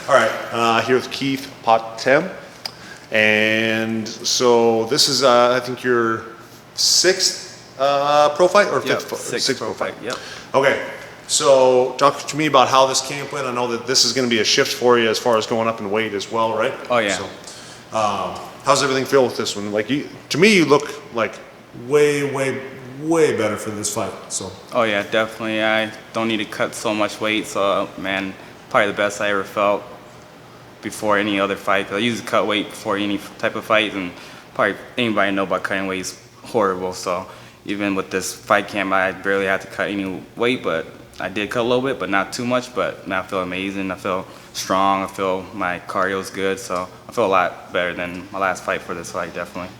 All right, here with Keith Phathaem. And so this is, I think, your sixth pro fight or Yep, fifth? sixth pro fight, yep. Okay, so talk to me about how this camp went. I know that this is going to be a shift for you as far as going up in weight as well, right? Oh, yeah. So, how's everything feel with this one? Like, to me, you look like way better for this fight. So. Oh yeah, definitely. I don't need to cut so much weight, so man, probably the best I ever felt before any other fight. 'Cause I usually cut weight before any type of fight, and probably anybody know about cutting weight is horrible. So even with this fight camp, I barely had to cut any weight, but I did cut a little bit, but not too much. But now I feel amazing. I feel strong. I feel my cardio's good, so I feel a lot better than my last fight for this fight, definitely.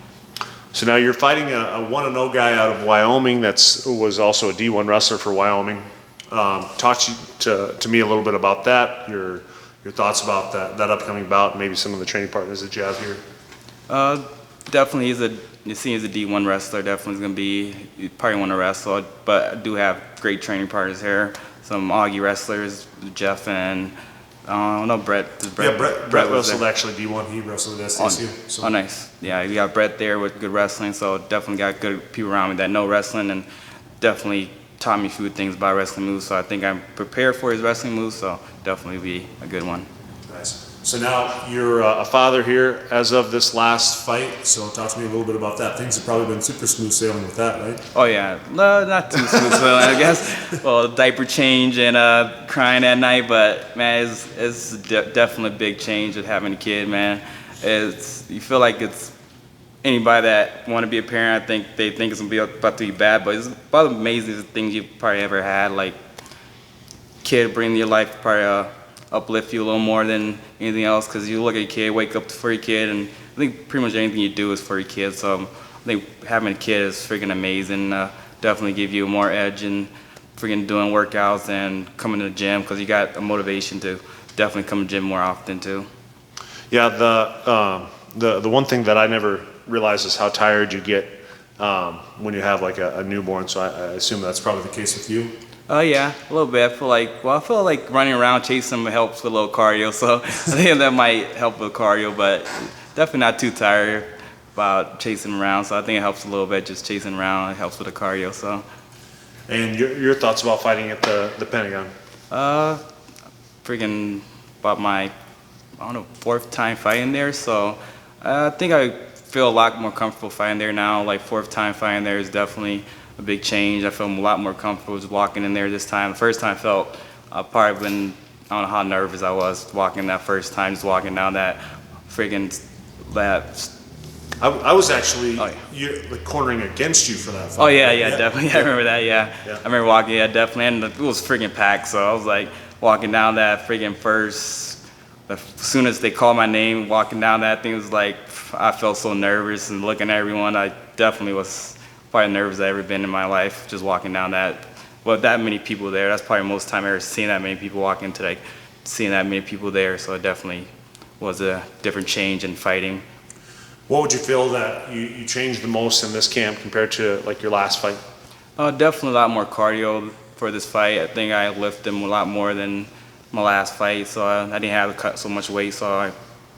So now you're fighting a 1-0 guy out of Wyoming was also a D1 wrestler for Wyoming. Talk to me a little bit about that, your thoughts about that upcoming bout, maybe some of the training partners that you have here. Definitely he's a D1 wrestler. Definitely is going to be, he probably want to wrestle, but I do have great training partners here. Some Augie wrestlers, Jeff and I don't know, Brett. Brett wrestled actually D1. He wrestled at SDSU. Oh, nice. Yeah, you got Brett there with good wrestling, so definitely got good people around me that know wrestling and definitely taught me a few things about wrestling moves. So I think I'm prepared for his wrestling moves, so definitely be a good one. Nice. So now you're a father here as of this last fight, so talk to me a little bit about that. Things have probably been super smooth sailing with that, right? Oh yeah, no, not too smooth sailing, I guess. Well, diaper change and crying at night, but man, it's definitely a big change with having a kid, man. You feel like it's anybody that want to be a parent, I think they think it's gonna be about to be bad, but it's about the amazing things you've probably ever had. Like, kid bring to your life probably uplift you a little more than anything else, because you look at a kid, wake up for your kid, and I think pretty much anything you do is for your kid. So I think having a kid is freaking amazing. Definitely give you more edge in freaking doing workouts and coming to the gym, because you got a motivation to definitely come to the gym more often too. Yeah, the one thing that I never realized is how tired you get when you have like a newborn. So I assume that's probably the case with you. Yeah, a little bit. I feel like running around chasing them helps with a little cardio, so I think that might help with cardio, but definitely not too tired about chasing around, so I think it helps a little bit just chasing around. It helps with the cardio, so. And your thoughts about fighting at the Pentagon? Freaking about my, I don't know, 4th time fighting there, so I think I feel a lot more comfortable fighting there now. Like, 4th time fighting there is definitely a big change. I feel a lot more comfortable just walking in there this time. The first time I felt I don't know how nervous I was walking that first time, just walking down that friggin' that. I was actually like cornering against you for that fight. Oh yeah, definitely. I remember that. Yeah. I remember walking. Yeah, definitely. And it was friggin' packed. So I was like walking down that friggin' first. As soon as they called my name, walking down that thing, was like I felt so nervous and looking at everyone. I definitely was probably nervous I've ever been in my life, just walking down that. Well, that many people there. That's probably most time I've ever seen that many people walking today. Seeing that many people there, so it definitely was a different change in fighting. What would you feel that you changed the most in this camp compared to like your last fight? Definitely a lot more cardio for this fight. I think I lifted a lot more than my last fight, so I didn't have to cut so much weight, so I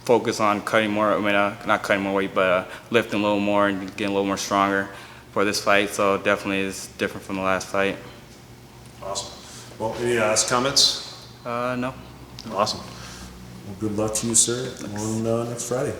focused on cutting more, not cutting more weight, but lifting a little more and getting a little more stronger for this fight, so definitely is different from the last fight. Awesome. Well, any last comments? No. Awesome. Well, good luck to you, sir, on next Friday.